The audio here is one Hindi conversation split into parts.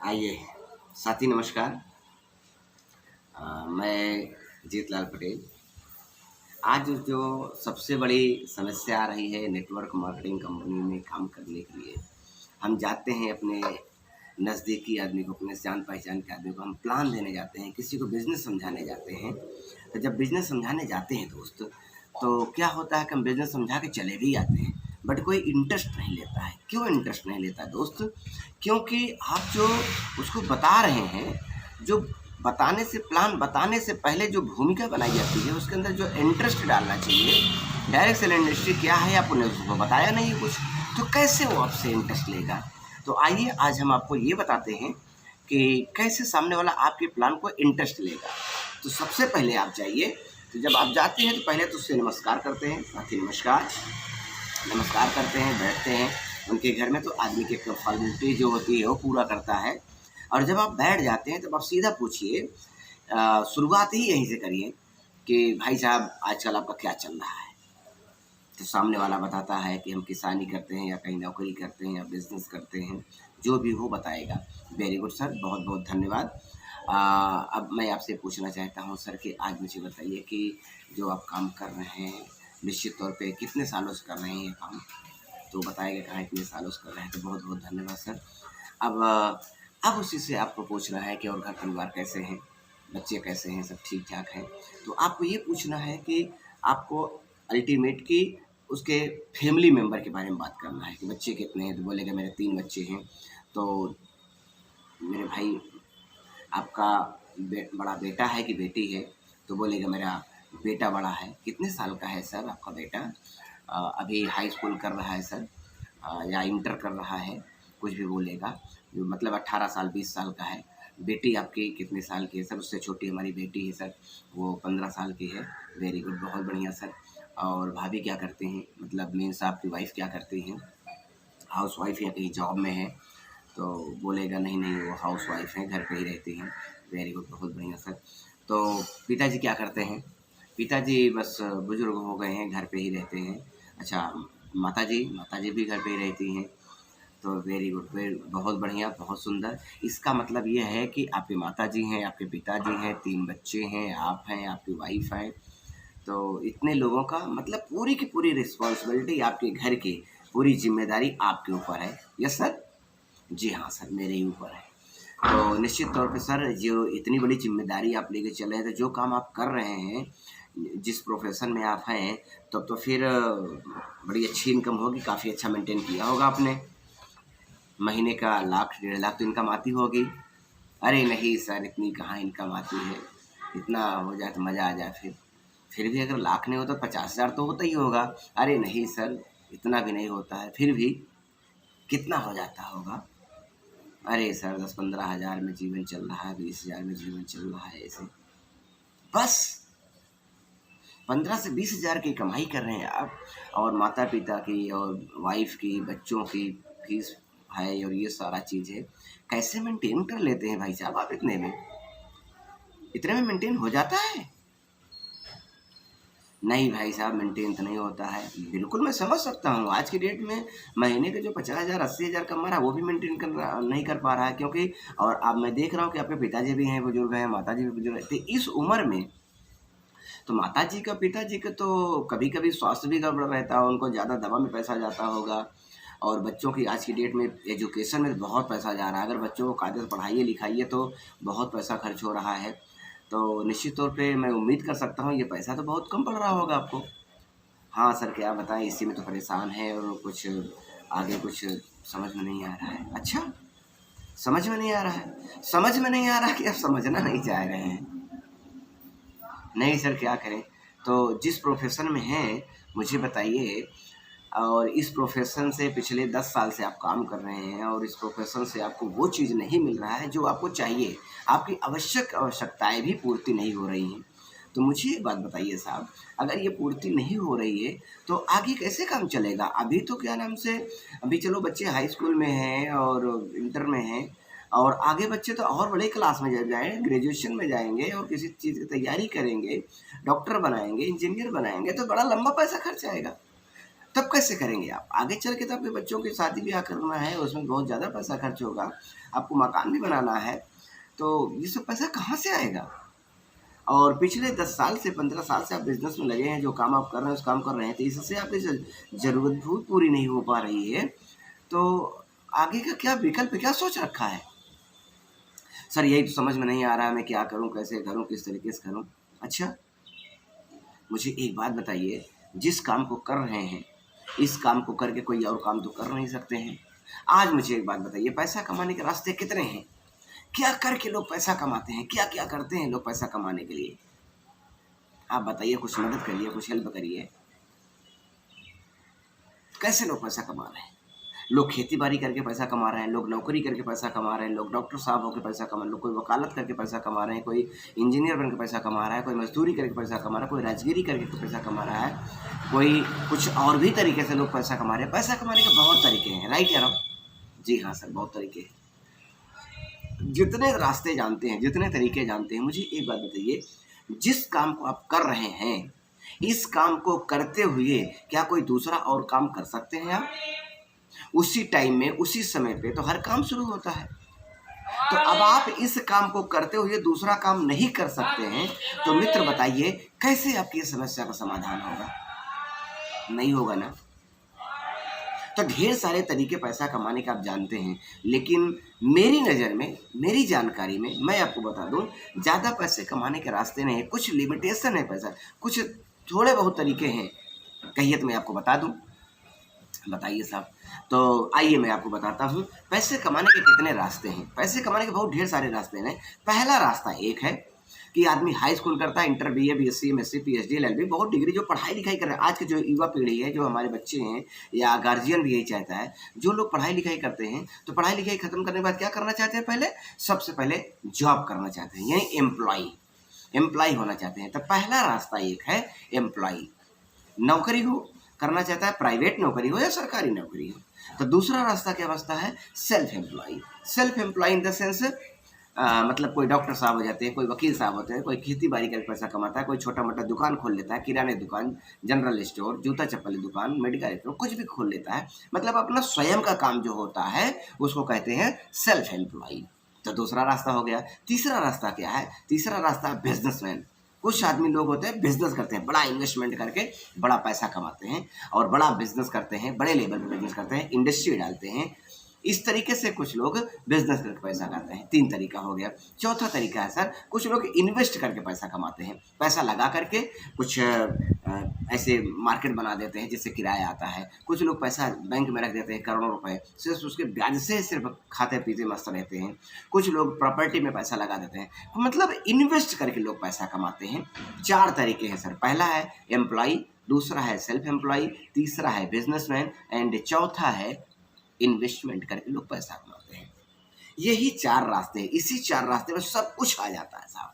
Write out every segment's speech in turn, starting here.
आइए साथी नमस्कार। मैं जीतलाल पटेल। आज जो सबसे बड़ी समस्या आ रही है नेटवर्क मार्केटिंग कंपनी में काम करने के लिए, हम जाते हैं अपने नज़दीकी आदमी को, अपने जान पहचान के आदमी को हम प्लान देने जाते हैं, किसी को बिज़नेस समझाने जाते हैं। तो जब बिज़नेस समझाने जाते हैं दोस्त, तो क्या होता है कि हम बिज़नेस समझा के चले भी आते हैं, बट कोई इंटरेस्ट नहीं लेता है। क्यों इंटरेस्ट नहीं लेता है दोस्त? क्योंकि आप जो उसको बता रहे हैं, जो बताने से प्लान बताने से पहले जो भूमिका बनाई जाती है, उसके अंदर जो इंटरेस्ट डालना चाहिए, डायरेक्ट सेल इंडस्ट्री क्या है आपने उसको बताया नहीं कुछ, तो कैसे वो आपसे इंटरेस्ट लेगा? तो आइए आज हम आपको ये बताते हैं कि कैसे सामने वाला आपके प्लान को इंटरेस्ट लेगा। तो सबसे पहले आप जाइए, तो जब आप जाते हैं तो पहले तो उससे नमस्कार करते हैं, साथी नमस्कार। नमस्कार करते हैं, बैठते हैं उनके घर में, तो आदमी की फॉर्मेलिटी जो होती है वो पूरा करता है। और जब आप बैठ जाते हैं तब आप सीधा पूछिए, शुरुआत ही यहीं से करिए कि भाई साहब आजकल आपका क्या चल रहा है? तो सामने वाला बताता है कि हम किसानी करते हैं या कहीं नौकरी करते हैं या बिज़नेस करते हैं, जो भी हो बताएगा। वेरी गुड सर, बहुत बहुत धन्यवाद। अब मैं आपसे पूछना चाहता हूँ सर कि आज मुझे बताइए कि जो आप काम कर रहे हैं, निश्चित तौर पे कितने सालों से कर रहे हैं ये काम? तो बताएगा कहाँ इतने सालों से कर रहे हैं, तो बहुत बहुत धन्यवाद सर। अब उसी से आपको पूछना है कि और घर परिवार कैसे हैं, बच्चे कैसे हैं, सब ठीक ठाक हैं? तो आपको ये पूछना है कि आपको अल्टीमेट की उसके फैमिली मेम्बर के बारे में बात करना है कि बच्चे कितने हैं, तो बोलेगा मेरे 3 बच्चे हैं। तो मेरे भाई आपका बड़ा बेटा है कि बेटी है? तो बोलेगा मेरा बेटा बड़ा है। कितने साल का है सर आपका बेटा? अभी हाई स्कूल कर रहा है सर, या इंटर कर रहा है, कुछ भी बोलेगा। जो मतलब 18 साल 20 साल का है। बेटी आपकी कितने साल की है सर? उससे छोटी हमारी बेटी है सर, वो 15 साल की है। वेरी गुड, बहुत बढ़िया सर। और भाभी क्या करते हैं, मतलब मीन्स आपकी वाइफ क्या करती हैं? हाउस वाइफ या कहीं जॉब में है? तो बोलेगा नहीं नहीं वो हाउस वाइफ हैं, घर पे ही रहती हैं। वेरी गुड, बहुत बढ़िया सर। तो पिताजी क्या करते हैं? पिताजी बस बुजुर्ग हो गए हैं, घर पे ही रहते हैं। अच्छा, माताजी? माताजी भी घर पे ही रहती हैं। तो वेरी गुड, बहुत बढ़िया, बहुत सुंदर। इसका मतलब ये है कि आपके माताजी हैं, आपके पिताजी हैं, 3 बच्चे हैं, आप हैं, आपकी वाइफ है। तो इतने लोगों का मतलब पूरी की पूरी रिस्पॉन्सिबिलिटी आपके घर की, पूरी जिम्मेदारी आपके ऊपर है। Yes sir? जी हाँ सर, मेरे ही ऊपर है। तो निश्चित तौर पे सर, जो इतनी बड़ी ज़िम्मेदारी आप लेके चले हैं, तो जो काम आप कर रहे हैं, जिस प्रोफ़ेशन में आप हैं, तब तो फिर बड़ी अच्छी इनकम होगी, काफ़ी अच्छा मेंटेन किया होगा आपने। महीने का लाख 1.5 लाख तो इनकम आती होगी? अरे नहीं सर, इतनी कहाँ इनकम आती है, इतना हो जाए तो मज़ा आ जाए फिर भी अगर लाख नहीं हो तो 50,000 तो होता ही होगा। अरे नहीं सर, इतना भी नहीं होता है, फिर भी कितना हो जाता होगा? अरे सर 10-15 हज़ार में जीवन चल रहा है, 20,000 में जीवन चल रहा है ऐसे। बस 15 से 20,000 की कमाई कर रहे हैं आप, और माता-पिता की और वाइफ़ की, बच्चों की फीस है और ये सारा चीज़ है। कैसे मेंटेन कर लेते हैं भाई साहब आप इतने में? इतने में मेंटेन हो जाता है? नहीं भाई साहब, मेंटेन तो नहीं होता है। बिल्कुल मैं समझ सकता हूँ, आज की डेट में महीने के जो 50,000 80,000 कमा रहा है, वो भी मेंटेन कर रहा नहीं कर पा रहा है, क्योंकि और अब मैं देख रहा हूँ कि आपके पिताजी भी हैं, बुजुर्ग हैं, माताजी भी बुजुर्ग हैं। तो इस उम्र में तो माताजी का, पिताजी का तो कभी-कभी स्वास्थ्य भी गड़बड़ रहता है, उनको ज़्यादा दवा में पैसा जाता होगा। और बच्चों की आज की डेट में एजुकेशन में बहुत पैसा जा रहा है। अगर बच्चों को कायदे से पढ़ाइए-लिखाइए तो बहुत पैसा खर्च हो रहा है। तो निश्चित तौर पे मैं उम्मीद कर सकता हूँ ये पैसा तो बहुत कम पड़ रहा होगा आपको। हाँ सर, क्या बताएँ, इसी में तो परेशान हैं और कुछ आगे कुछ समझ में नहीं आ रहा है। अच्छा, समझ में नहीं आ रहा है? समझ में नहीं आ रहा कि आप समझना नहीं चाह रहे हैं। नहीं सर, क्या करें? तो जिस प्रोफ़ेशन में हैं, मुझे बताइए, और इस प्रोफ़ेशन से पिछले 10 साल से आप काम कर रहे हैं और इस प्रोफ़ेशन से आपको वो चीज़ नहीं मिल रहा है जो आपको चाहिए। आपकी आवश्यकताएँ भी पूर्ति नहीं हो रही हैं। तो मुझे एक बात बताइए साहब, अगर ये पूर्ति नहीं हो रही है, तो आगे कैसे काम चलेगा? अभी तो क्या नाम से, अभी चलो बच्चे हाई स्कूल में हैं और इंटर में हैं, और आगे बच्चे तो और बड़े क्लास में जब जाएँ, ग्रेजुएशन में जाएँगे और किसी चीज़ की तैयारी करेंगे, डॉक्टर बनाएँगे, इंजीनियर बनाएँगे, तो बड़ा लंबा पैसा खर्च आएगा। तब कैसे करेंगे आप? आगे चल के तो अपने बच्चों की शादी ब्याह करना है, उसमें बहुत ज़्यादा पैसा खर्च होगा, आपको मकान भी बनाना है, तो ये सब पैसा कहाँ से आएगा? और पिछले 10 साल से 15 साल से आप बिज़नेस में लगे हैं, जो काम आप कर रहे हैं, उस काम कर रहे हैं, तो इससे आपकी ज़रूरत भी पूरी नहीं हो पा रही है, तो आगे का क्या विकल्प, क्या सोच रखा है? सर यही तो समझ में नहीं आ रहा है, मैं क्या करूँ, कैसे करूँ, किस तरीके से करूँ? अच्छा, मुझे एक बात बताइए, जिस काम को कर रहे हैं, इस काम को करके कोई और काम तो कर नहीं सकते हैं। आज मुझे एक बात बताइए, पैसा कमाने के रास्ते कितने हैं? क्या करके लोग पैसा कमाते हैं? क्या-क्या करते हैं लोग पैसा कमाने के लिए? आप बताइए, कुछ मदद करिए, कुछ हेल्प करिए। कैसे लोग पैसा कमा रहे हैं? लोग खेती-बाड़ी करके पैसा कमा रहे हैं, लोग नौकरी करके पैसा कमा रहे हैं, लोग डॉक्टर साहब होके पैसा कमा रहे हैं, लोग कोई वकालत करके पैसा कमा रहे हैं, कोई इंजीनियर बन के पैसा कमा रहा है, कोई मज़दूरी करके पैसा कमा रहा है, कोई राजगिरी करके पैसा कमा रहा है, कोई कुछ और भी तरीके से लोग पैसा कमा रहे हैं। पैसा कमाने के बहुत तरीके हैं, राइट या रॉन्ग? जी हाँ सर, बहुत तरीके हैं। जितने रास्ते जानते हैं, जितने तरीके जानते हैं, मुझे एक बात बताइए, जिस काम को आप कर रहे हैं, इस काम को करते हुए क्या कोई दूसरा और काम कर सकते हैं आप? उसी टाइम में, उसी समय पे तो हर काम शुरू होता है। तो अब आप इस काम को करते हुए दूसरा काम नहीं कर सकते हैं, तो मित्र बताइए कैसे आपकी इस समस्या का समाधान होगा? नहीं होगा ना। तो ढेर सारे तरीके पैसा कमाने के आप जानते हैं, लेकिन मेरी नज़र में, मेरी जानकारी में मैं आपको बता दूं, ज़्यादा पैसे कमाने के रास्ते नहीं है, कुछ लिमिटेशन है पैसा, कुछ थोड़े बहुत तरीके हैं। कहिए तो मैं आपको बता दूं। बताइए साहब। तो आइए मैं आपको बताता हूँ, पैसे कमाने के कितने रास्ते हैं। पैसे कमाने के बहुत ढेर सारे रास्ते हैं। पहला रास्ता एक है कि आदमी हाई स्कूल करता है, inter, BA, BSc, MSc, PhD, LLB, बहुत डिग्री, जो पढ़ाई लिखाई कर रहे हैं। आज के जो युवा पीढ़ी है, जो हमारे बच्चे हैं या गार्जियन भी यही चाहता है, जो लोग पढ़ाई लिखाई करते हैं, तो पढ़ाई लिखाई खत्म करने के बाद क्या करना चाहते हैं? पहले, सबसे पहले जॉब करना चाहते हैं, यानी एम्प्लॉय होना चाहते हैं। तो पहला रास्ता एक है एम्प्लॉय, नौकरी हो करना चाहता है, प्राइवेट नौकरी हो या सरकारी नौकरी हो। तो दूसरा रास्ता क्या बचता है? Self employ. Self employ in the sense, मतलब कोई डॉक्टर साहब हो जाते हैं, कोई वकील साहब होते हैं, कोई खेती बाड़ी करके पैसा कमाता है, कोई छोटा मोटा दुकान खोल लेता है, किराने दुकान, जनरल स्टोर, जूता चप्पल की दुकान, मेडिकल स्टोर, कुछ भी खोल लेता है। मतलब अपना स्वयं का काम जो होता है उसको कहते हैं सेल्फ एम्प्लॉय। तो दूसरा रास्ता हो गया। तीसरा रास्ता क्या है? तीसरा रास्ता बिजनेसमैन। कुछ आदमी लोग होते हैं बिजनेस करते हैं, बड़ा इन्वेस्टमेंट करके बड़ा पैसा कमाते हैं और बड़ा बिजनेस करते हैं, बड़े लेवल पे बिजनेस करते हैं, इंडस्ट्री डालते हैं। इस तरीके से कुछ लोग बिजनेस करके पैसा कमाते हैं। 3 तरीका हो गया। चौथा तरीका है सर, कुछ लोग इन्वेस्ट करके पैसा कमाते हैं। पैसा लगा करके कुछ ऐसे मार्केट बना देते हैं जिससे किराया आता है। कुछ लोग पैसा बैंक में रख देते हैं करोड़ों रुपए, सिर्फ उसके ब्याज से सिर्फ खाते पीते मस्त रहते हैं। कुछ लोग प्रॉपर्टी में पैसा लगा देते हैं, मतलब इन्वेस्ट करके लोग पैसा कमाते हैं। 4 तरीके हैं सर। पहला है एम्प्लॉय, दूसरा है सेल्फ एम्प्लॉय, तीसरा है बिजनेसमैन एंड चौथा है इन्वेस्टमेंट करके लोग पैसा कमाते हैं। यही 4 रास्ते हैं। इसी 4 रास्ते में सब कुछ आ जाता है साहब।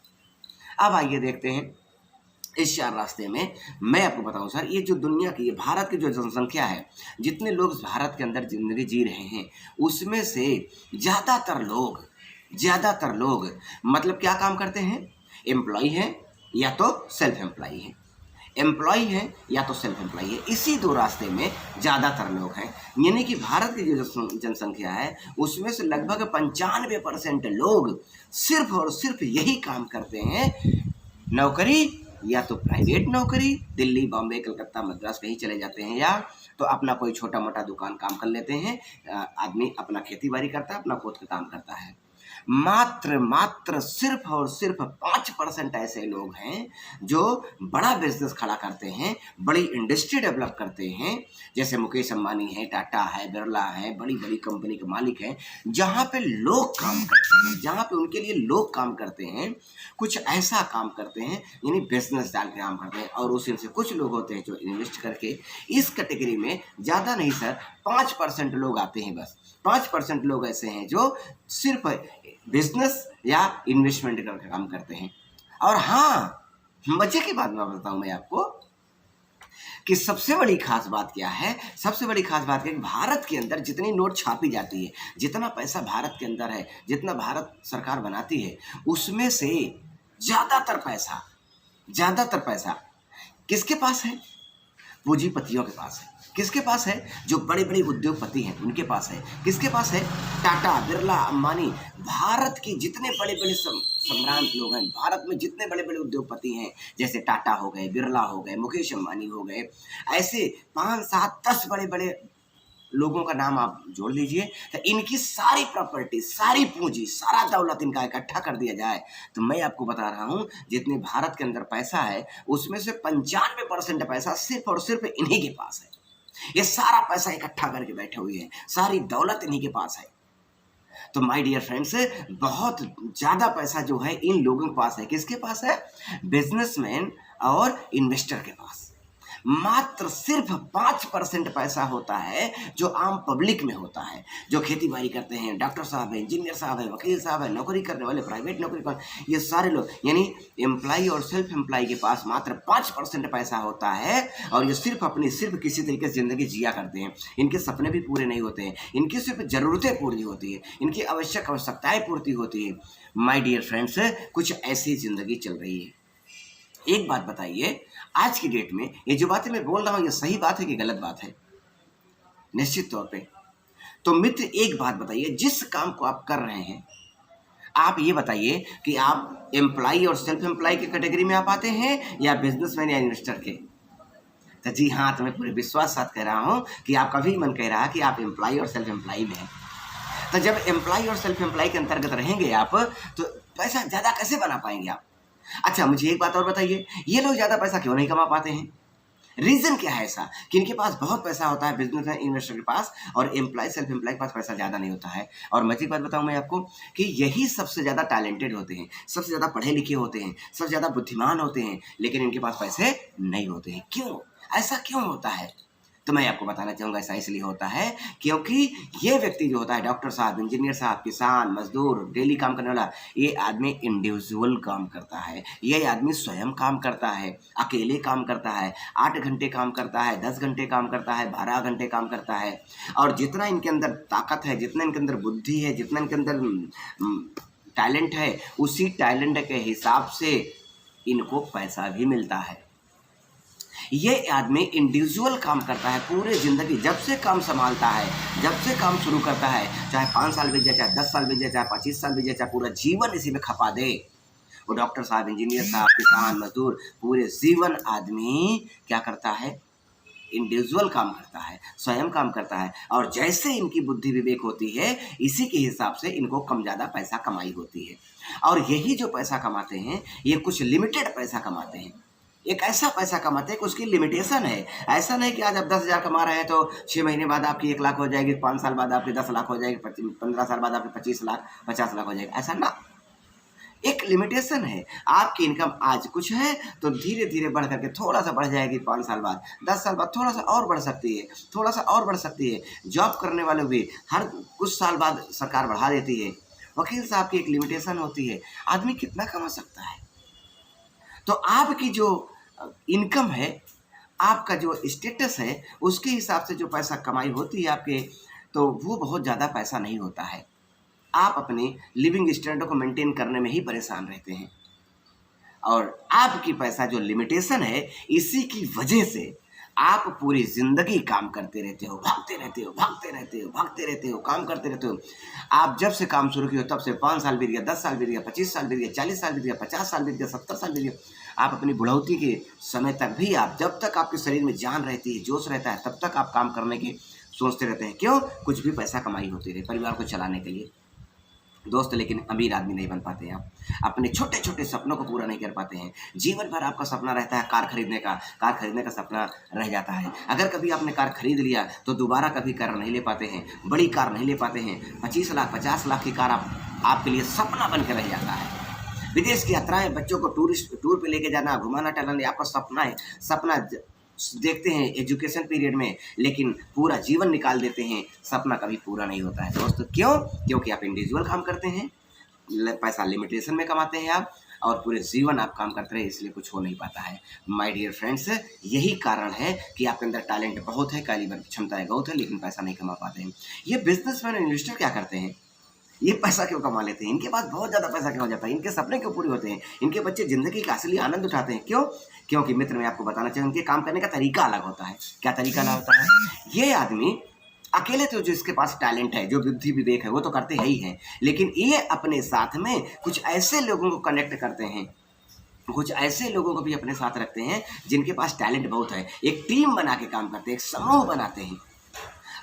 अब आइए देखते हैं इस 4 रास्ते में। मैं आपको बताऊं सर, ये जो दुनिया की, ये भारत की जो जनसंख्या है, जितने लोग भारत के अंदर जिंदगी जी रहे हैं, उसमें से ज़्यादातर लोग मतलब क्या काम करते हैं? एम्प्लॉय है या तो सेल्फ एम्प्लॉय है। एम्प्लॉय है या तो सेल्फ एम्प्लॉय है। इसी 2 रास्ते में ज़्यादातर लोग हैं। यानी कि भारत की जो जनसंख्या है उसमें से लगभग 95% लोग सिर्फ और सिर्फ यही काम करते हैं, नौकरी या तो प्राइवेट नौकरी, दिल्ली, बॉम्बे, कलकत्ता, मद्रास कहीं चले जाते हैं, या तो अपना कोई छोटा मोटा दुकान काम कर लेते हैं। आदमी अपना खेती बाड़ी करता है, अपना खुद का काम करता है। मात्र सिर्फ और सिर्फ 5% ऐसे लोग हैं जो बड़ा बिजनेस खड़ा करते हैं, बड़ी इंडस्ट्री डेवलप करते हैं, जैसे मुकेश अंबानी है, टाटा है, बिरला है, बड़ी कंपनी के मालिक हैं, जहाँ पे लोग काम करते हैं, जहाँ पे उनके लिए लोग काम करते हैं, कुछ ऐसा काम करते हैं, यानी बिजनेस डाल के काम करते हैं। और उसी से कुछ लोग होते हैं जो इन्वेस्ट करके, इस कैटेगरी में ज़्यादा नहीं सर, 5% लोग आते हैं बस। 5% लोग ऐसे हैं जो सिर्फ बिजनेस या इन्वेस्टमेंट करके काम करते हैं। और हाँ, मजे की बात मैं बताऊं मैं आपको कि सबसे बड़ी खास बात क्या है? सबसे बड़ी खास बात है कि भारत के अंदर जितनी नोट छापी जाती है, जितना पैसा भारत के अंदर है, जितना भारत सरकार बनाती है, उसमें से ज़्यादातर पैसा किसके पास है? पूंजीपतियों के पास है। किसके पास है? जो बड़े बड़े उद्योगपति हैं उनके पास है। किसके पास है? टाटा, बिरला, अंबानी, भारत के जितने बड़े बड़े सम्रांत लोग हैं, भारत में जितने बड़े बड़े उद्योगपति हैं, जैसे टाटा हो गए, बिरला हो गए, मुकेश अंबानी हो गए, ऐसे 5, 7, 10 बड़े बड़े लोगों का नाम आप जोड़ लीजिए, तो इनकी सारी प्रॉपर्टी, सारी पूंजी, सारा दौलत इनका इकट्ठा कर दिया जाए तो मैं आपको बता रहा हूं जितने भारत के अंदर पैसा है उसमें से 95% पैसा सिर्फ और सिर्फ इन्हीं के पास है। ये सारा पैसा इकट्ठा करके बैठे हुए हैं, सारी दौलत इन्हीं के पास है। तो माय डियर फ्रेंड्स, बहुत ज्यादा पैसा जो है इन लोगों के पास है। किसके पास है? बिजनेसमैन और इन्वेस्टर के पास। मात्र सिर्फ 5% पैसा होता है जो आम पब्लिक में होता है, जो खेती बाड़ी करते हैं, डॉक्टर साहब है, इंजीनियर साहब है, वकील साहब है, नौकरी करने वाले, प्राइवेट नौकरी कर, ये सारे लोग, यानी एम्प्लॉय और सेल्फ एम्प्लॉय के पास मात्र 5% पैसा होता है और ये सिर्फ किसी तरीके से जिंदगी जिया करते हैं। इनके सपने भी पूरे नहीं होते हैं, इनकी सिर्फ ज़रूरतें पूरी होती है, इनकी आवश्यकताएं पूर्ति होती है। माय डियर फ्रेंड्स, कुछ ऐसी जिंदगी चल रही है। एक बात बताइए, आज की डेट में ये जो बातें मैं बोल रहा हूं ये सही बात है कि गलत बात है? निश्चित तौर पे। तो मित्र, एक बात बताइए, जिस काम को आप कर रहे हैं, आप ये बताइए कि आप एम्प्लॉय और सेल्फ एम्प्लॉय की कैटेगरी में आप आते हैं या बिजनेसमैन या इन्वेस्टर के? तो जी हाँ, तो मैं पूरे विश्वास साथ कह रहा हूं कि आपका भी मन कह रहा है कि आप एम्प्लॉय और सेल्फ एम्प्लॉय में हैं। तो जब एम्प्लॉय और सेल्फ एम्प्लॉय के अंतर्गत रहेंगे आप, तो पैसा ज्यादा कैसे बना पाएंगे आप? अच्छा, मुझे एक बात और बताइए, ये लोग ज़्यादा पैसा क्यों नहीं कमा पाते हैं? रीज़न क्या है ऐसा कि इनके पास बहुत पैसा होता है बिजनेस में, इन्वेस्टर के पास, और एम्प्लॉय सेल्फ एम्प्लॉय के पास पैसा ज़्यादा नहीं होता है? और मैं एक बात बताऊं मैं आपको कि यही सबसे ज़्यादा टैलेंटेड होते हैं, सबसे ज़्यादा पढ़े लिखे होते हैं, सबसे ज़्यादा बुद्धिमान होते हैं, लेकिन इनके पास पैसे नहीं होते हैं। क्यों? ऐसा क्यों होता है? तो मैं आपको बताना चाहूँगा, ऐसा इसलिए होता है क्योंकि ये व्यक्ति जो होता है, डॉक्टर साहब, इंजीनियर साहब, किसान, मजदूर, डेली काम करने वाला, ये आदमी इंडिविजुअल काम करता है। ये आदमी स्वयं काम करता है, अकेले काम करता है, 8 घंटे काम करता है, 10 घंटे काम करता है, 12 घंटे काम करता है। और जितना इनके अंदर ताकत है, जितना इनके अंदर बुद्धि है, जितना इनके अंदर टैलेंट है, उसी टैलेंट के हिसाब से इनको पैसा भी मिलता है। ये आदमी इंडिविजुअल काम करता है पूरे ज़िंदगी, जब से काम संभालता है, जब से काम शुरू करता है, चाहे 5 साल बीत जाए, चाहे 10 साल बीत जाए, चाहे 25 साल बीत जाए, चाहे पूरा जीवन इसी में खपा दे, वो डॉक्टर साहब, इंजीनियर साहब, किसान, मजदूर, पूरे जीवन आदमी क्या करता है? इंडिविजुअल काम करता है, स्वयं काम करता है। और जैसे इनकी बुद्धि विवेक होती है, इसी के हिसाब से इनको कम ज़्यादा पैसा कमाई होती है। और यही जो पैसा कमाते हैं, ये कुछ लिमिटेड पैसा कमाते हैं, एक ऐसा पैसा कमाते हैं कि उसकी लिमिटेशन है। ऐसा नहीं कि आज आप 10,000 कमा रहे हैं तो 6 महीने बाद आपकी 1 लाख हो जाएगी, 5 साल बाद आपकी 10 लाख हो जाएगी, 15 साल बाद आपकी 25 लाख, 50 लाख हो जाएगी, ऐसा ना। एक लिमिटेशन है। आपकी इनकम आज कुछ है तो धीरे धीरे बढ़ करके थोड़ा सा बढ़ जाएगी, 5 साल बाद, 10 साल बाद थोड़ा सा और बढ़ सकती है, थोड़ा सा और बढ़ सकती है। जॉब करने वाले भी हर कुछ साल बाद सरकार बढ़ा देती है। वकील साहब की एक लिमिटेशन होती है, आदमी कितना कमा सकता है। तो आपकी जो इनकम है, आपका जो स्टेटस है, उसके हिसाब से जो पैसा कमाई होती है आपके, तो वो बहुत ज़्यादा पैसा नहीं होता है। आप अपने लिविंग स्टैंडर्ड को मेंटेन करने में ही परेशान रहते हैं। और आपकी पैसा जो लिमिटेशन है, इसी की वजह से आप पूरी ज़िंदगी काम करते रहते हो, भागते रहते हो, भागते रहते हो, भागते रहते हो, काम करते रहते हो। आप जब से काम शुरू किए हो तब से 5 साल बीत गया, 10 साल बीत गया, 25 साल बीत गया, 40 साल बीत गया, 50 साल बीत गया, 70 साल बीत गया। आप अपनी बुढ़ौती के समय तक भी, आप जब तक आपके शरीर में जान रहती है, जोश रहता है, तब तक आप काम करने की सोचते रहते हैं। क्यों? कुछ भी पैसा कमाई होती रहे परिवार को चलाने के लिए। दोस्त, लेकिन अमीर आदमी नहीं बन पाते हैं आप, अपने छोटे छोटे सपनों को पूरा नहीं कर पाते हैं। जीवन भर आपका सपना रहता है कार खरीदने का सपना रह जाता है। अगर कभी आपने कार खरीद लिया तो दोबारा कभी कार नहीं ले पाते हैं, बड़ी कार नहीं ले पाते हैं। 25 लाख 50 लाख की कार आपके लिए सपना बन के रह जाता है। विदेश की यात्राएं, बच्चों को टूर पे लेके जाना, घुमाना टहलाना आपका सपना है। सपना देखते हैं एजुकेशन पीरियड में, लेकिन पूरा जीवन निकाल देते हैं, सपना कभी पूरा नहीं होता है दोस्तों। क्यों? क्योंकि आप इंडिविजुअल काम करते हैं, पैसा लिमिटेशन में कमाते हैं आप, और पूरे जीवन आप काम करते हैं, इसलिए कुछ हो नहीं पाता है। माय डियर फ्रेंड्स, यही कारण है कि आपके अंदर टैलेंट बहुत है, कैलिबर की क्षमताएं बहुत है, लेकिन पैसा नहीं कमा पाते हैं। ये बिजनेसमैन और इन्वेस्टर क्या करते हैं? ये पैसा क्यों कमा लेते हैं, इनके पास बहुत ज़्यादा पैसा क्यों हो जाता है, इनके सपने क्यों पूरे होते हैं, इनके बच्चे ज़िंदगी का असली आनंद उठाते हैं, क्यों? क्योंकि मित्र मैं आपको बताना चाहूँ उनके काम करने का तरीका अलग होता है। क्या तरीका अलग होता है? ये आदमी अकेले तो जो इसके पास टैलेंट है, जो बुद्धि विवेक है, वो तो करते ही हैं, लेकिन ये अपने साथ में कुछ ऐसे लोगों को कनेक्ट करते हैं, कुछ ऐसे लोगों को भी अपने साथ रखते हैं जिनके पास टैलेंट बहुत है। एक टीम बना के काम करते हैं, एक समूह बनाते हैं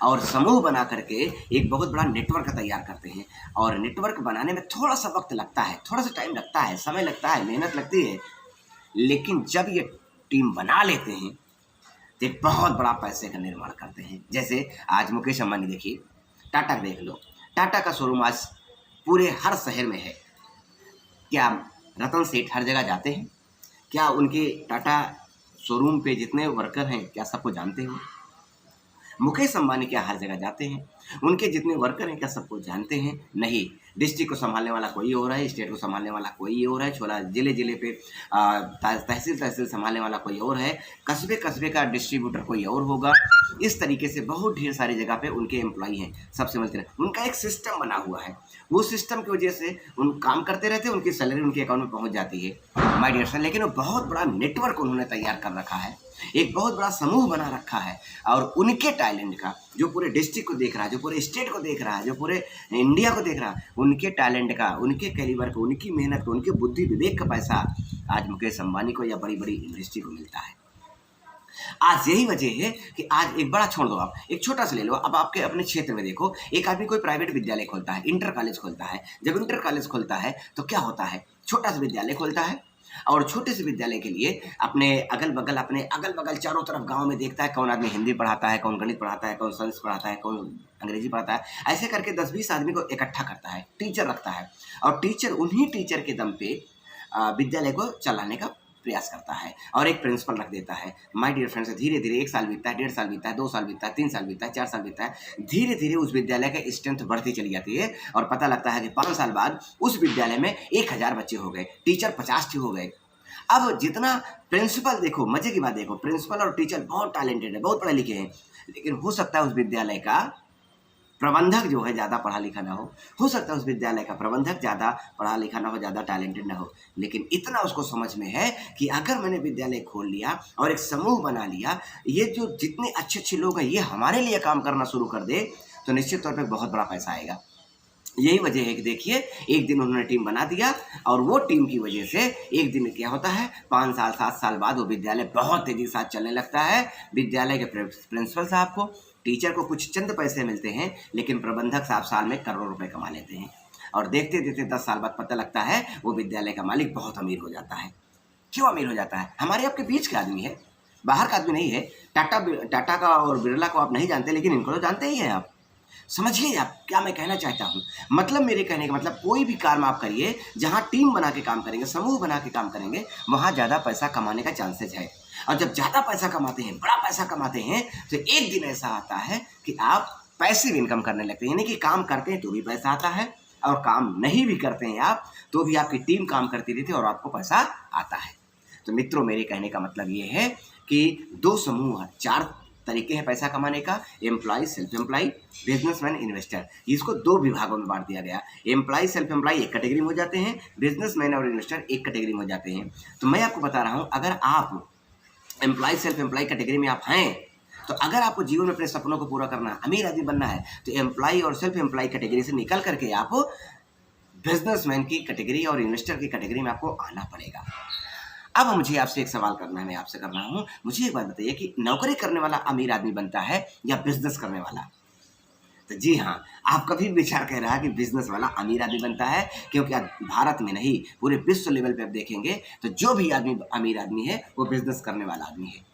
और समूह बना करके एक बहुत बड़ा नेटवर्क तैयार करते हैं। और नेटवर्क बनाने में थोड़ा सा वक्त लगता है, थोड़ा सा टाइम लगता है, समय लगता है, मेहनत लगती है, लेकिन जब ये टीम बना लेते हैं तो एक बहुत बड़ा पैसे का निर्माण करते हैं। जैसे आज मुकेश अंबानी देखिए, टाटा देख लो, टाटा का शोरूम आज पूरे हर शहर में है। क्या रतन सेठ हर जगह जाते हैं? क्या उनके टाटा शोरूम पे जितने वर्कर हैं क्या सबको जानते हो? मुकेश अंबानी क्या हर जगह जाते हैं? उनके जितने वर्कर हैं क्या सबको जानते हैं? नहीं। डिस्ट्रिक्ट को संभालने वाला कोई और है, स्टेट को संभालने वाला कोई और है, छोला जिले जिले पे तहसील तहसील संभालने वाला कोई और है, कस्बे कस्बे का डिस्ट्रीब्यूटर कोई और होगा। इस तरीके से बहुत ढेर सारी जगह पे उनके एम्प्लॉई हैं, सबसे मिलते हैं। उनका एक सिस्टम बना हुआ है, वो सिस्टम की वजह से उन काम करते रहते हैं, उनकी सैलरी उनके अकाउंट में पहुंच जाती है माय डियर फ्रेंड। लेकिन वो बहुत बड़ा नेटवर्क उन्होंने तैयार कर रखा है, एक बहुत बड़ा समूह बना रखा है और उनके टैलेंट का जो पूरे डिस्ट्रिक्ट को देख रहा है, जो पूरे स्टेट को देख रहा है, जो पूरे इंडिया को देख रहा है, उनके टैलेंट का, उनके कैलिबर को, उनकी मेहनत को, उनके बुद्धि विवेक का पैसा आज मुकेश अंबानी को या बड़ी बड़ी इंडस्ट्री को मिलता है। आज यही वजह है कि आज एक बड़ा छोड़ दो, आप एक छोटा सा ले लो। अब आपके अपने क्षेत्र में देखो, एक आदमी कोई प्राइवेट विद्यालय खोलता है, इंटर कॉलेज खोलता है। जब इंटर कॉलेज खोलता है तो क्या होता है, छोटा सा विद्यालय खोलता है और छोटे से विद्यालय के लिए अपने अगल बगल चारों तरफ गांव में देखता है कौन आदमी हिंदी पढ़ाता है, कौन गणित पढ़ाता है, कौन साइंस पढ़ाता है, कौन अंग्रेजी पढ़ाता है। ऐसे करके 10-20 आदमी को इकट्ठा करता है, टीचर रखता है और टीचर उन्हीं टीचर के दम पे विद्यालय को चलाने का प्रयास करता है और एक प्रिंसिपल रख देता है। माय डियर फ्रेंड्स, धीरे धीरे 1 साल बीतता है, 1.5 साल बीतता है, 2 साल बीतता है, 3 साल बीतता है, 4 साल बीतता है, धीरे धीरे उस विद्यालय का स्ट्रेंथ बढ़ती चली जाती है और पता लगता है कि 5 साल बाद उस विद्यालय में 1000 बच्चे हो गए, टीचर 50 हो गए। अब जितना प्रिंसिपल देखो, मजे की बात देखो, प्रिंसिपल और टीचर बहुत टैलेंटेड है, बहुत पढ़े लिखे हैं, लेकिन हो सकता है उस विद्यालय का प्रबंधक जो है ज़्यादा पढ़ा लिखा ना हो सकता है उस विद्यालय का प्रबंधक ज़्यादा पढ़ा लिखा ना हो, ज़्यादा टैलेंटेड ना हो, लेकिन इतना उसको समझ में है कि अगर मैंने विद्यालय खोल लिया और एक समूह बना लिया, ये जो जितने अच्छे अच्छे लोग हैं ये हमारे लिए काम करना शुरू कर दे तो निश्चित तौर पर बहुत बड़ा पैसा आएगा। यही वजह है कि देखिए, एक दिन उन्होंने टीम बना दिया और वो टीम की वजह से एक दिन क्या होता है, 5 साल 7 साल बाद वो विद्यालय बहुत तेजी के साथ चलने लगता है। विद्यालय के प्रिंसिपल साहब को, टीचर को कुछ चंद पैसे मिलते हैं, लेकिन प्रबंधक साहब साल में करोड़ों रुपए कमा लेते हैं और देखते देखते 10 साल बाद पता लगता है वो विद्यालय का मालिक बहुत अमीर हो जाता है। क्यों अमीर हो जाता है? हमारे आपके बीच का आदमी है, बाहर का आदमी नहीं है। टाटा का और बिरला को आप नहीं जानते, लेकिन इनको तो जानते ही हैं आप। समझिए आप क्या मैं कहना चाहता हूँ। मतलब मेरे कहने का मतलब, कोई भी काम आप करिए जहाँ टीम बना के काम करेंगे, समूह बना के काम करेंगे, वहाँ ज़्यादा पैसा कमाने का चांसेज है। और जब ज़्यादा पैसा कमाते हैं, बड़ा पैसा कमाते हैं, तो एक दिन ऐसा आता है कि आप पैसिव इनकम करने लगते हैं, यानी कि काम करते हैं तो भी पैसा आता है और काम नहीं भी करते हैं आप तो भी आपकी टीम काम करती रहती है और आपको पैसा आता है। तो मित्रों, मेरे कहने का मतलब ये है कि 2 समूह, 4 तरीके हैं पैसा कमाने का, employ, self employ, businessman, investor. इसको 2 विभागों में बांट दिया गया। एम्प्लॉय, सेल्फ एम्प्लॉय एक कैटेगरी में हो जाते हैं, बिजनेसमैन और इन्वेस्टर एक कैटेगरी में हो जाते हैं। तो मैं आपको बता रहा हूँ, अगर आप एम्प्लॉय, सेल्फ एम्प्लॉय कैटेगरी में आप हैं, तो अगर आपको जीवन में अपने सपनों को पूरा करना है, अमीर आदमी बनना है, तो एम्प्लॉय और सेल्फ एम्प्लॉय कैटेगरी से निकल करके आप बिजनेसमैन की कैटेगरी और इन्वेस्टर की कैटेगरी में आपको आना पड़ेगा। अब मुझे आपसे एक सवाल करना है, मैं आपसे कर रहा हूँ, मुझे एक बात बताइए कि नौकरी करने वाला अमीर आदमी बनता है या बिजनेस करने वाला? तो जी हाँ, आपका भी विचार कह रहा है कि बिजनेस वाला अमीर आदमी बनता है, क्योंकि भारत में नहीं, पूरे विश्व लेवल पे आप देखेंगे तो जो भी आदमी अमीर आदमी है वो बिजनेस करने वाला आदमी है।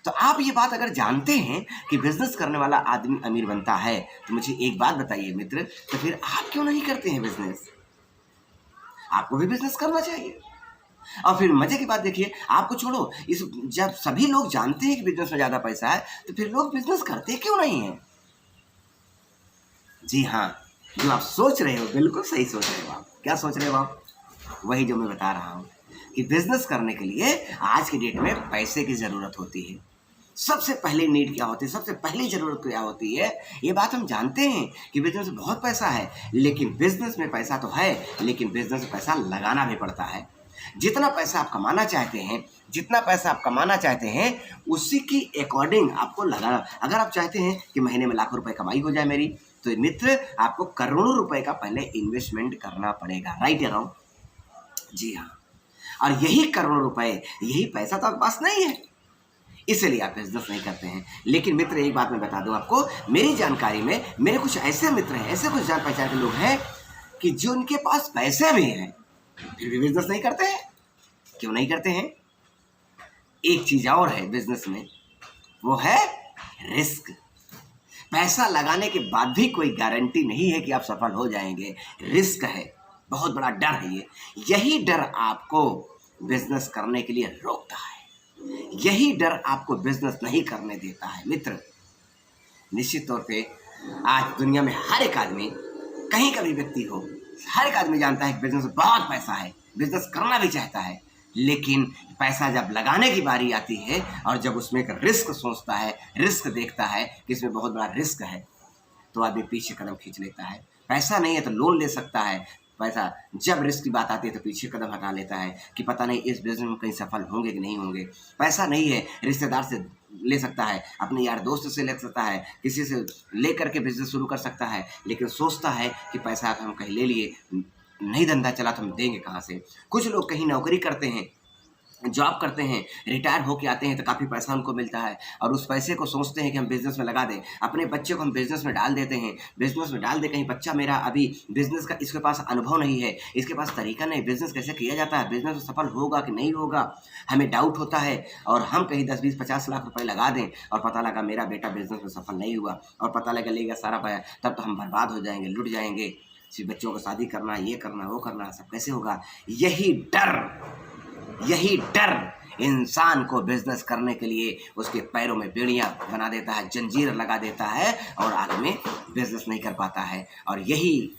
तो आप ये बात अगर जानते हैं कि बिजनेस करने वाला आदमी अमीर बनता है, तो मुझे एक बात बताइए मित्र, तो फिर आप क्यों नहीं करते हैं बिजनेस? आपको भी बिजनेस करना चाहिए। और फिर मजे की बात देखिए, आपको छोड़ो, इस जब सभी लोग जानते हैं कि बिजनेस में ज़्यादा पैसा है, तो फिर लोग बिजनेस करते क्यों नहीं हैं? जी हाँ, जो आप सोच रहे हो बिल्कुल सही सोच रहे हो आप। क्या सोच रहे हो आप? वही जो मैं बता रहा हूँ कि बिजनेस करने के लिए आज की डेट में पैसे की ज़रूरत होती है। सबसे पहले नीड क्या होती है, सबसे पहली ज़रूरत क्या होती है, ये बात हम जानते हैं कि बिज़नेस में बहुत पैसा है, लेकिन बिज़नेस में पैसा तो है, लेकिन बिज़नेस में पैसा लगाना भी पड़ता है। जितना पैसा आप कमाना चाहते हैं, जितना पैसा आप कमाना चाहते हैं, उसी की अकॉर्डिंग आपको लगाना। अगर आप चाहते हैं कि महीने में लाखों रुपए कमाई हो जाए मेरी, तो मित्र आपको करोड़ों रुपए का पहले इन्वेस्टमेंट करना पड़ेगा। राइट या रॉन्ग? जी हाँ। और यही करोड़ों रुपए, यही पैसा तो आपके पास नहीं है, इसलिए आप बिजनेस नहीं करते हैं। लेकिन मित्र एक बात मैं बता दूं आपको, मेरी जानकारी में मेरे कुछ ऐसे मित्र हैं, ऐसे कुछ जान पहचान के लोग हैं कि जो उनके पास पैसे भी हैं फिर भी बिजनेस नहीं करते हैं। क्यों नहीं करते हैं? एक चीज और है बिजनेस में, वो है रिस्क। पैसा लगाने के बाद भी कोई गारंटी नहीं है कि आप सफल हो जाएंगे। रिस्क है, बहुत बड़ा डर है ये। यही डर आपको बिजनेस करने के लिए रोकता है, यही डर आपको बिजनेस नहीं करने देता है। मित्र निश्चित तौर पे आज दुनिया में हर एक आदमी, कहीं का भी व्यक्ति हो, हर एक आदमी जानता है कि बिजनेस में बहुत पैसा है, बिजनेस करना भी चाहता है, लेकिन पैसा जब लगाने की बारी आती है और जब उसमें एक रिस्क सोचता है, रिस्क देखता है कि इसमें बहुत बड़ा रिस्क है, तो आदमी पीछे कदम खींच लेता है। पैसा नहीं है तो लोन ले सकता है, पैसा जब रिस्क की बात आती है तो पीछे कदम हटा लेता है कि पता नहीं इस बिजनेस में कहीं सफल होंगे कि नहीं होंगे। पैसा नहीं है, रिश्तेदार से ले सकता है, अपने यार दोस्त से ले सकता है, किसी से ले करके बिजनेस शुरू कर सकता है, लेकिन सोचता है कि पैसा हम कहीं ले लिए, नहीं धंधा चला तो हम देंगे कहाँ से। कुछ लोग कहीं नौकरी करते हैं, जॉब करते हैं, रिटायर होके आते हैं तो काफ़ी पैसा उनको मिलता है और उस पैसे को सोचते हैं कि हम बिज़नेस में लगा दें। अपने बच्चे को हम बिज़नेस में डाल देते हैं, बिज़नेस में डाल दे, कहीं बच्चा मेरा अभी बिज़नेस का इसके पास अनुभव नहीं है, इसके पास तरीका नहीं, बिज़नेस कैसे किया जाता है, बिज़नेस में सफल होगा कि नहीं होगा, हमें डाउट होता है। और हम कहीं 10, 20, 50 लाख रुपए लगा दें और पता लगा मेरा बेटा बिज़नेस में सफल नहीं हुआ और पता लगा लेगा सारा पैसा, तब तो हम बर्बाद हो जाएंगे, लुट जाएंगे। सिर्फ बच्चों को शादी करना, ये करना, वो करना, सब कैसे होगा। यही डर इंसान को बिजनेस करने के लिए उसके पैरों में बेड़ियां बना देता है, जंजीर लगा देता है और आदमी बिजनेस नहीं कर पाता है। और यही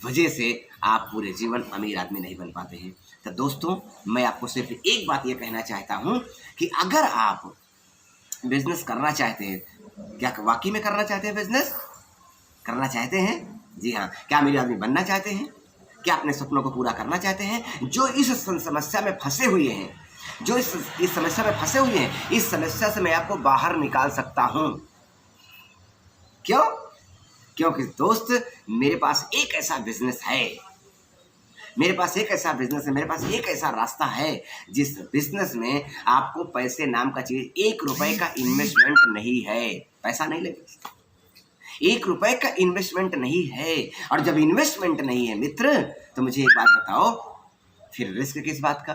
वजह से आप पूरे जीवन अमीर आदमी नहीं बन पाते हैं। तो दोस्तों, मैं आपको सिर्फ एक बात ये कहना चाहता हूँ कि अगर आप बिजनेस करना चाहते हैं, क्या वाकई में करना चाहते हैं, बिजनेस करना चाहते हैं? जी हाँ। क्या अमीर आदमी बनना चाहते हैं? क्या अपने सपनों को पूरा करना चाहते हैं? जो इस समस्या में फंसे हुए हैं, जो इस समस्या में फंसे हुए हैं, इस समस्या से मैं आपको बाहर निकाल सकता हूं। क्यों? क्योंकि दोस्त, मेरे पास एक ऐसा बिजनेस है, मेरे पास एक ऐसा बिजनेस है, मेरे पास एक ऐसा रास्ता है जिस बिजनेस में आपको पैसे नाम का चीज, 1 रुपए का इन्वेस्टमेंट नहीं है, पैसा नहीं लगेगा, 1 रुपए का इन्वेस्टमेंट नहीं है। और जब इन्वेस्टमेंट नहीं है मित्र, तो मुझे एक बात बताओ, फिर रिस्क किस बात का,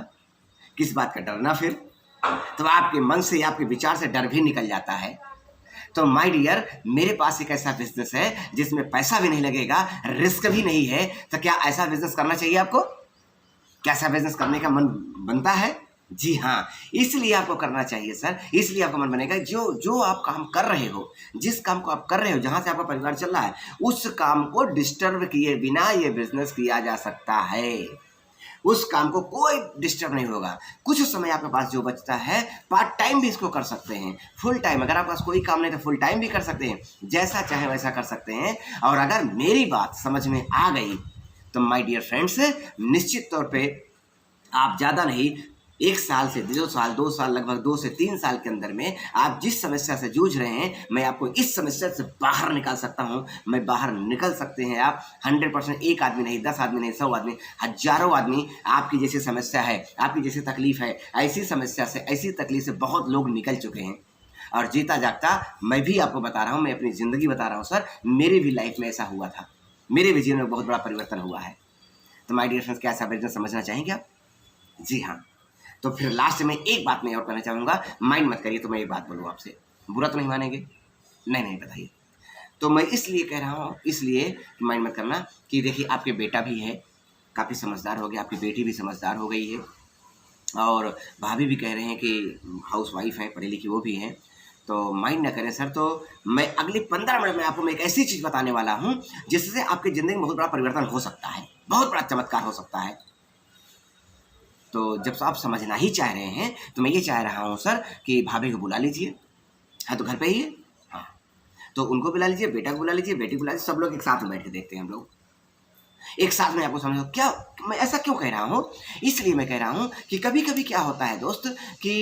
किस बात का डरना? फिर तो आपके मन से, आपके विचार से डर भी निकल जाता है। तो माय डियर, मेरे पास एक ऐसा बिजनेस है जिसमें पैसा भी नहीं लगेगा, रिस्क भी नहीं है। तो क्या ऐसा बिजनेस करना चाहिए आपको? क्या ऐसा बिजनेस करने का मन बनता है? जी हाँ, इसलिए आपको करना चाहिए सर, इसलिए आपका मन बनेगा। जो आप काम कर रहे हो, जिस काम को आप कर रहे हो, जहाँ से आपका परिवार चल रहा है, उस काम को डिस्टर्ब किए बिना ये बिजनेस किया जा सकता है। उस काम को कोई डिस्टर्ब नहीं होगा। कुछ समय आपके पास जो बचता है, पार्ट टाइम भी इसको कर सकते हैं, फुल टाइम, अगर आपके पास कोई काम नहीं तो फुल टाइम भी कर सकते हैं, जैसा चाहे वैसा कर सकते हैं। और अगर मेरी बात समझ में आ गई तो माय डियर फ्रेंड्स, निश्चित तौर पे आप ज़्यादा नहीं, 1 साल से 2 साल, 2 साल, लगभग 2 से 3 साल के अंदर में आप जिस समस्या से जूझ रहे हैं, मैं आपको इस समस्या से बाहर निकाल सकता हूं। मैं बाहर निकल सकते हैं आप 100%। 1 आदमी नहीं, 10 आदमी नहीं, 100 आदमी, हजारों आदमी आपकी जैसी समस्या है, आपकी जैसी तकलीफ है, ऐसी समस्या से, ऐसी तकलीफ से बहुत लोग निकल चुके हैं। और जीता जागता मैं भी आपको बता रहा हूँ, मैं अपनी ज़िंदगी बता रहा हूँ सर, मेरी भी लाइफ में ऐसा हुआ था, मेरे भी जीवन में बहुत बड़ा परिवर्तन हुआ है। तो माय डियर फ्रेंड्स, क्या ऐसा बिजनेस समझना चाहेंगे आप? जी हाँ। तो फिर लास्ट में एक बात मैं और कहना चाहूँगा, माइंड मत करिए तो मैं एक बात बोलूँ आपसे, बुरा तो नहीं मानेंगे? नहीं बताइए। तो मैं इसलिए कह रहा हूँ, इसलिए माइंड मत करना कि देखिए आपके बेटा भी है, काफ़ी समझदार हो गया, आपकी बेटी भी समझदार हो गई है, और भाभी भी कह रहे हैं कि हाउस वाइफ हैं, पढ़ी लिखी वो भी हैं। तो माइंड ना करें सर। तो मैं अगले 15 मिनट में आपको मैं एक ऐसी चीज़ बताने वाला हूँ जिससे आपकी ज़िंदगी में बहुत बड़ा परिवर्तन हो सकता है, बहुत बड़ा चमत्कार हो सकता है। तो जब आप समझना ही चाह रहे हैं तो मैं ये चाह रहा हूँ सर कि भाभी को बुला लीजिए, हाँ, तो घर पे ही है। हाँ, तो उनको बुला लीजिए, बेटा को बुला लीजिए, बेटी को बुला लीजिए, सब लोग एक साथ में बैठ के देखते हैं हम लोग। एक साथ में आपको समझो क्या मैं ऐसा क्यों कह रहा हूँ? इसलिए मैं कह रहा हूँ कि कभी-कभी क्या होता है दोस्त कि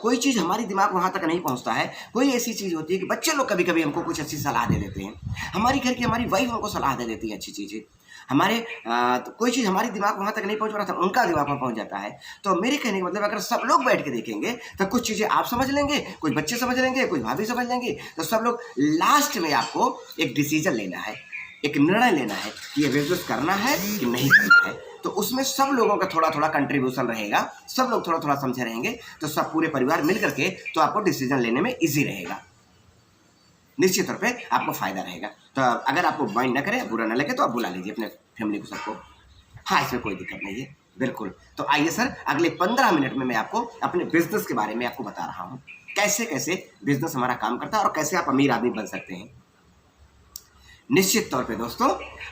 कोई चीज़ हमारी दिमाग वहाँ तक नहीं पहुँचता है। कोई ऐसी चीज़ होती है कि बच्चे लोग कभी-कभी हमको कुछ अच्छी सलाह दे देते हैं। हमारी घर की हमारी वाइफ़ हमको सलाह दे देती है अच्छी चीज़ें। हमारे तो कोई चीज़ हमारी दिमाग वहाँ तक नहीं पहुँच रहा था, उनका दिमाग वहाँ पहुँच जाता है। तो मेरे कहने का मतलब अगर सब लोग बैठ के देखेंगे, तो कुछ चीज़ें आप समझ लेंगे, कुछ बच्चे समझ लेंगे, कुछ भाभी समझ लेंगी, तो सब लोग लास्ट में आपको एक डिसीज़न लेना है। एक निर्णय लेना है कि ये बिजनेस करना है कि नहीं करना है। तो उसमें सब लोगों का थोड़ा-थोड़ा कंट्रीब्यूशन रहेगा, सब लोग थोड़ा-थोड़ा समझे रहेंगे, तो सब पूरे परिवार मिल करके तो आपको डिसीजन लेने में ईज़ी रहेगा। निश्चित तौर पे आपको फ़ायदा रहेगा। तो अगर आपको माइंड ना करे, बुरा ना लगे तो आप बुला लीजिए अपने फैमिली को सबको। हाँ, इसमें कोई दिक्कत नहीं है, बिल्कुल। तो आइए सर अगले 15 मिनट में मैं आपको अपने बिज़नेस के बारे में आपको बता रहा हूँ। कैसे-कैसे बिज़नेस हमारा काम करता है और कैसे आप अमीर आदमी बन सकते हैं। निश्चित तौर पे दोस्तों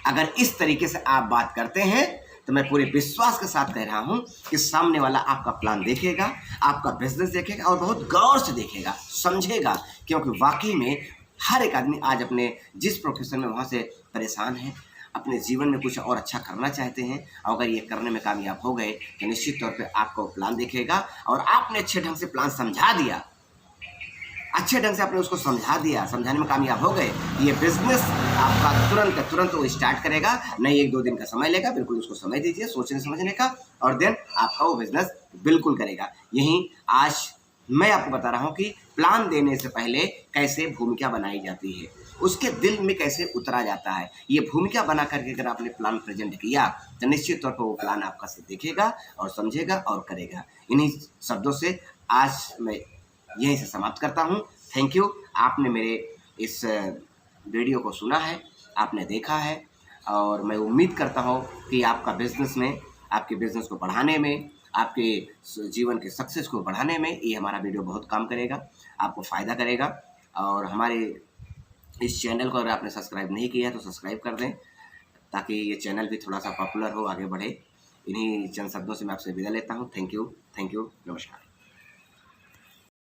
अगर इस तरीके से आप बात करते हैं तो मैं पूरे विश्वास के साथ कह रहा हूं कि सामने वाला आपका प्लान देखेगा, आपका बिजनेस देखेगा और बहुत गौर से देखेगा, समझेगा। क्योंकि वाकई में हर एक आदमी आज अपने जिस प्रोफेशन में वहाँ से परेशान है, अपने जीवन में कुछ और अच्छा करना चाहते हैं और अगर ये करने में कामयाब हो गए तो निश्चित तौर पर आपको प्लान देखेगा और आपने अच्छे ढंग से प्लान समझा दिया, अच्छे ढंग से आपने उसको समझा दिया, समझाने में कामयाब हो गए, ये बिज़नेस आपका तुरंत वो स्टार्ट करेगा। नहीं 1-2 दिन का समय लेगा, बिल्कुल उसको समय दीजिए सोचने समझने का और देन आपका वो बिज़नेस बिल्कुल करेगा। यहीं आज मैं आपको बता रहा हूँ कि प्लान देने से पहले कैसे भूमिका बनाई जाती है, उसके दिल में कैसे उतरा जाता है। ये भूमिका बना करके अगर आपने प्लान प्रेज़ेंट किया तो निश्चित तौर पर वो प्लान आपका से देखेगा और समझेगा और करेगा। इन्हीं शब्दों से आज मैं यहीं से समाप्त करता हूँ। Thank you. आपने मेरे इस वीडियो को सुना है, आपने देखा है और मैं उम्मीद करता हूँ कि आपका बिज़नेस में, आपके बिज़नेस को बढ़ाने में, आपके जीवन के सक्सेस को बढ़ाने में ये हमारा वीडियो बहुत काम करेगा, आपको फ़ायदा करेगा। और हमारे इस चैनल को अगर आपने सब्सक्राइब नहीं किया है तो सब्सक्राइब कर दें ताकि ये चैनल भी थोड़ा सा पॉपुलर हो, आगे बढ़े। इन्हीं चंद शब्दों से मैं आपसे विदा लेता हूँ। थैंक यू, नमस्कार।